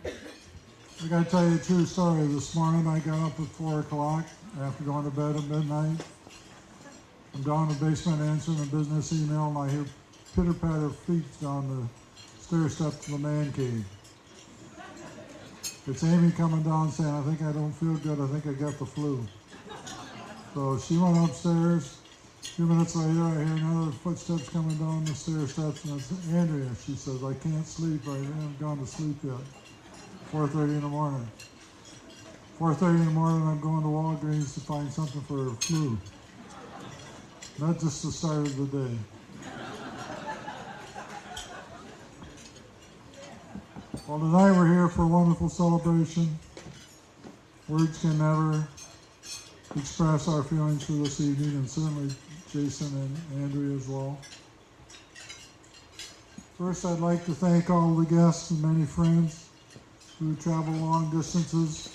I got to tell you a true story. This morning I got up at 4 o'clock after going to bed at midnight. I'm down in the basement answering a business email, and I hear pitter-patter feet down the stair step to the man cave. It's Amy coming down saying, I think I don't feel good. I think I got the flu. So she went upstairs. A few minutes later, I hear another footsteps coming down the stair steps, and it's Andrea. She says, I can't sleep. I haven't gone to sleep yet. 4:30 in the morning. 4:30 in the morning, I'm going to Walgreens to find something for her flu. Not just the start of the day. Well, tonight we're here for a wonderful celebration. Words can never express our feelings for this evening, and certainly Jason and Andrea as well. First, I'd like to thank all the guests and many friends who travel long distances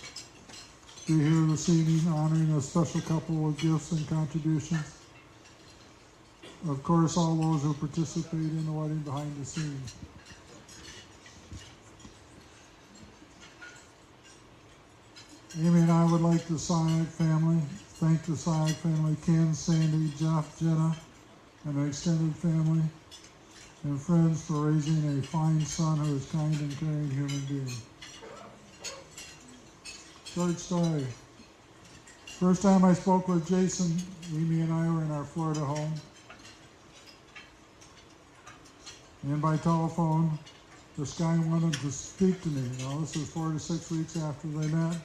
to be here this evening, honoring a special couple with gifts and contributions. Of course, all those who participate in the wedding behind the scenes. Amy and I would like to thank the Syed family, Ken, Sandy, Jeff, Jenna, and the extended family and friends for raising a fine son who is kind and caring human being. Short story. First time I spoke with Jason, Amy and I were in our Florida home. And by telephone, this guy wanted to speak to me. Now, this is 4 to 6 weeks after they met.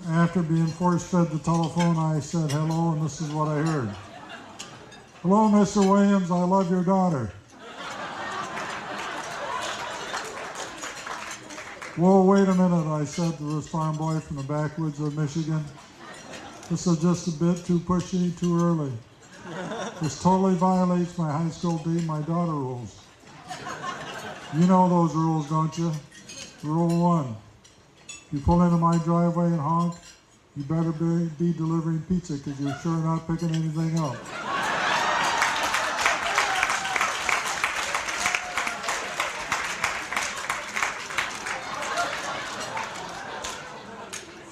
After being force-fed the telephone, I said hello, and this is what I heard. Hello, Mr. Williams, I love your daughter. Whoa, wait a minute, I said to this farm boy from the backwoods of Michigan. This is just a bit too pushy, too early. This totally violates my high school date my daughter rules. You know those rules, don't you? Rule 1. You pull into my driveway and honk, you better be delivering pizza because you're sure not picking anything up.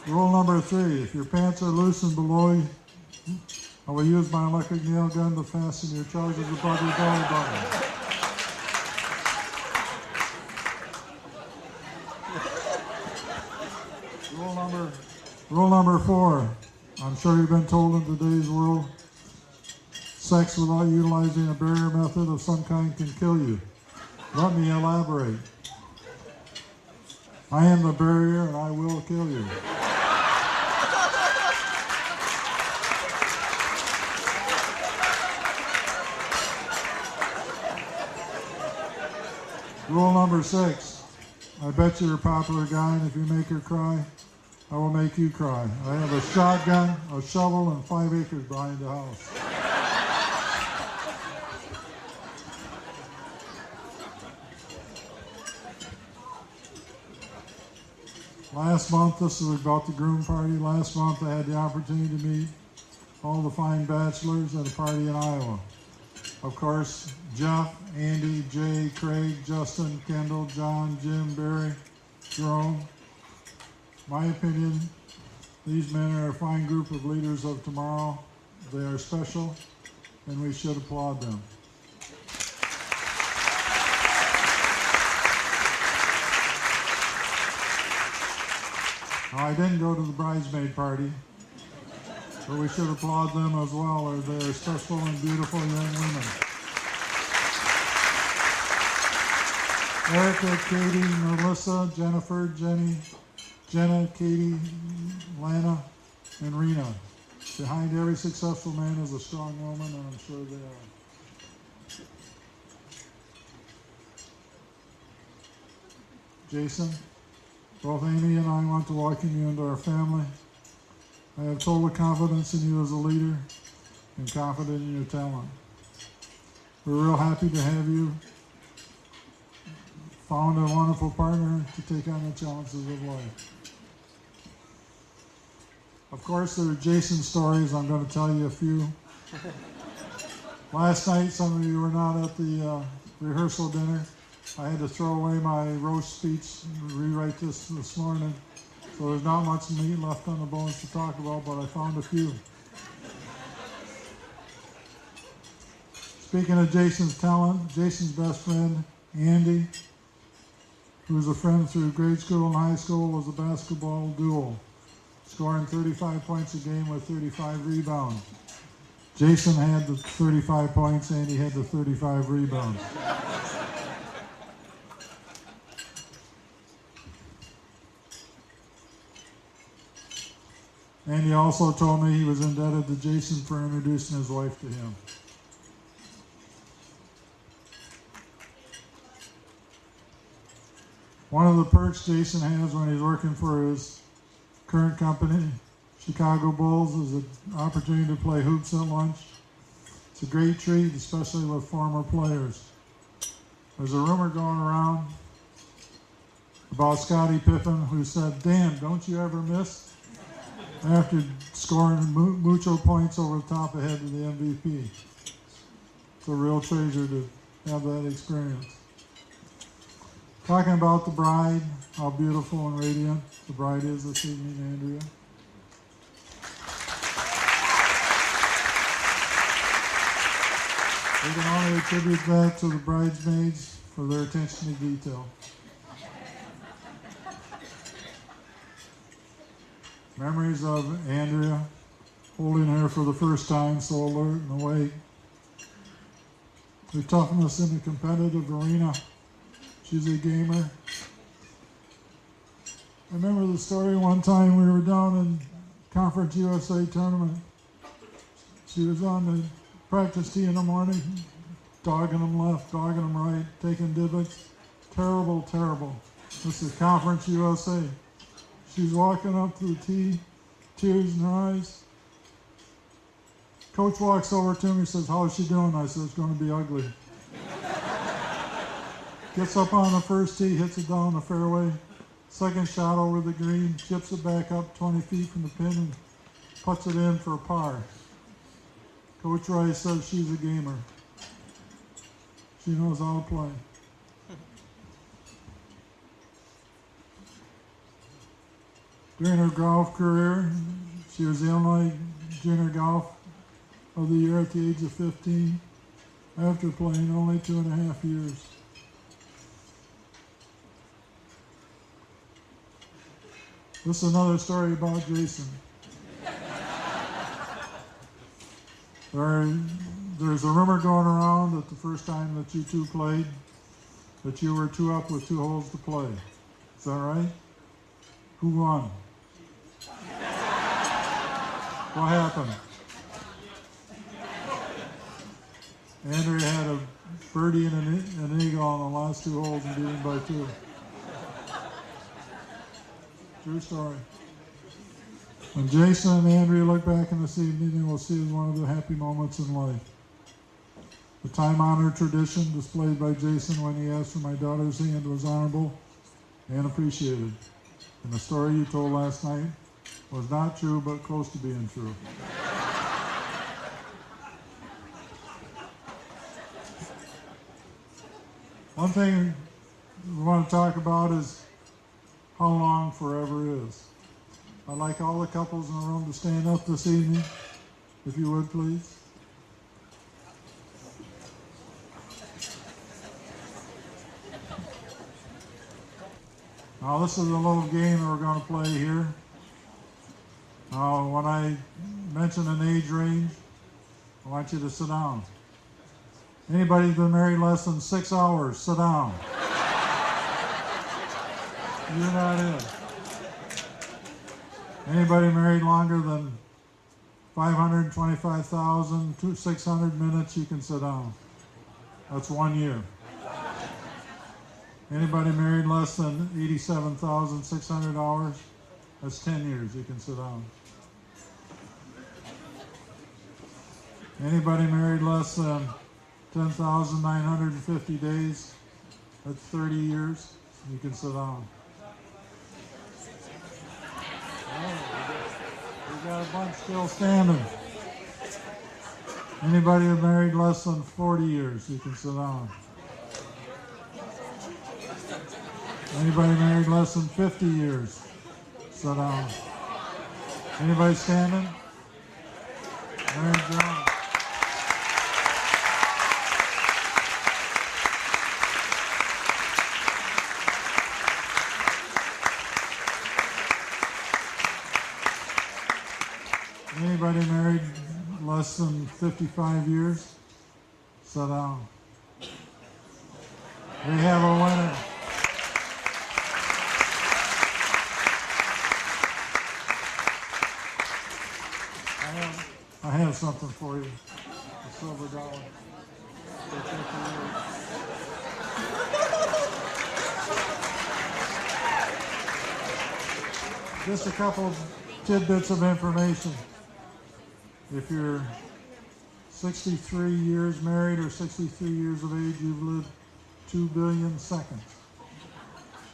Rule number 3, if your pants are loose and below you, I will use my electric nail gun to fasten your trousers above your belly button. Rule number 4, I'm sure you've been told in today's world, sex without utilizing a barrier method of some kind can kill you. Let me elaborate. I am the barrier and I will kill you. Rule number 6, I bet you're a popular guy, and if you make her cry, I will make you cry. I have a shotgun, a shovel, and 5 acres behind the house. Last month, this is about the groom party. Last month, I had the opportunity to meet all the fine bachelors at a party in Iowa. Of course, Jeff, Andy, Jay, Craig, Justin, Kendall, John, Jim, Barry, Jerome. My opinion, these men are a fine group of leaders of tomorrow. They are special, and we should applaud them. Now, I didn't go to the bridesmaid party, but we should applaud them as well, as they are special and beautiful young women. Erica, Katie, Melissa, Jennifer, Jenna, Katie, Lana, and Rena. Behind every successful man is a strong woman, and I'm sure they are. Jason, both Amy and I want to welcome you into our family. I have total confidence in you as a leader and confident in your talent. We're real happy to have you found a wonderful partner to take on the challenges of life. Of course, there are Jason's stories. I'm going to tell you a few. Last night, some of you were not at the rehearsal dinner. I had to throw away my roast speech and rewrite this morning. So there's not much meat left on the bones to talk about, but I found a few. Speaking of Jason's talent, Jason's best friend, Andy, who was a friend through grade school and high school, was a basketball duo, scoring 35 points a game with 35 rebounds. Jason had the 35 points, Andy had the 35 rebounds. Andy also told me he was indebted to Jason for introducing his wife to him. One of the perks Jason has when he's working for his current company, Chicago Bulls, is an opportunity to play hoops at lunch. It's a great treat, especially with former players. There's a rumor going around about Scottie Pippen, who said, "Dan, don't you ever miss?" after scoring mucho points over the top ahead of the MVP. It's a real treasure to have that experience. Talking about the bride, how beautiful and radiant the bride is this evening, Andrea. We can only attribute that to the bridesmaids for their attention to detail. Memories of Andrea holding her for the first time, so alert and awake. The toughness in the competitive arena. She's a gamer. I remember the story one time we were down in Conference USA tournament. She was on the practice tee in the morning, dogging them left, dogging them right, taking divots. Terrible, terrible. This is Conference USA. She's walking up to the tee, tears in her eyes. Coach walks over to me and says, "How's she doing?" I said, "It's going to be ugly." Gets up on the first tee, hits it down the fairway. Second shot over the green, chips it back up 20 feet from the pin and puts it in for a par. Coach Rice says she's a gamer. She knows how to play. During her golf career, she was the Illinois Junior Golf of the Year at the age of 15, after playing only 2.5 years. This is another story about Jason. There's a rumor going around that the first time that you two played, that you were 2 up with 2 holes to play. Is that right? Who won? What happened? Andrea had a birdie and an eagle on the last 2 holes and beat him by 2. True story. When Jason and Andrea look back in this evening, they will see it as one of the happy moments in life. The time-honored tradition displayed by Jason when he asked for my daughter's hand was honorable and appreciated. And the story you told last night was not true, but close to being true. One thing we want to talk about is how long forever is. I'd like all the couples in the room to stand up this evening, if you would, please. Now, this is a little game that we're going to play here. Now, when I mention an age range, I want you to sit down. Anybody who's been married less than 6 hours, sit down. You're not in. Anybody married longer than 525,600 minutes, you can sit down. That's 1 year. Anybody married less than 87,600 hours, that's 10 years, you can sit down. Anybody married less than 10,950 days, that's 30 years, you can sit down. Oh, we got a bunch still standing. Anybody married less than 40 years, you can sit down. Anybody married less than 50 years, sit down. Anybody standing? Married John. Anybody married less than 55 years? Sit down. We have a winner. I have something for you. A silver dollar. Just a couple of tidbits of information. If you're 63 years married or 63 years of age, you've lived 2 billion seconds.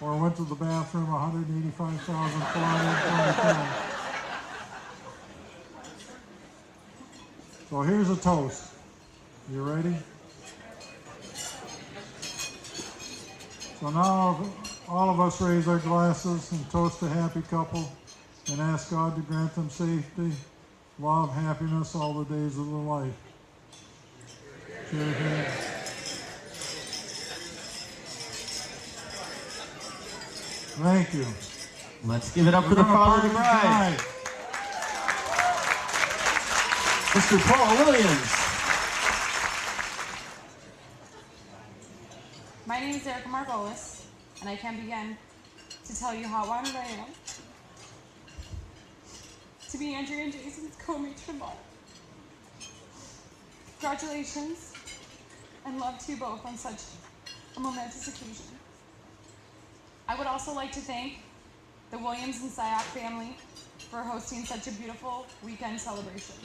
Or went to the bathroom 185,420 times. So here's a toast. You ready? So now all of us raise our glasses and toast a happy couple and ask God to grant them safety, love, happiness all the days of their life. Cheers. Thank you. Let's give it up for the father of the bride, Mr. Paul Williams. My name is Erica Margolis, and I can't begin to tell you how honored I am to be Andrea and Jason's co-matron ball. Congratulations, and love to you both on such a momentous occasion. I would also like to thank the Williams and Syak family for hosting such a beautiful weekend celebration.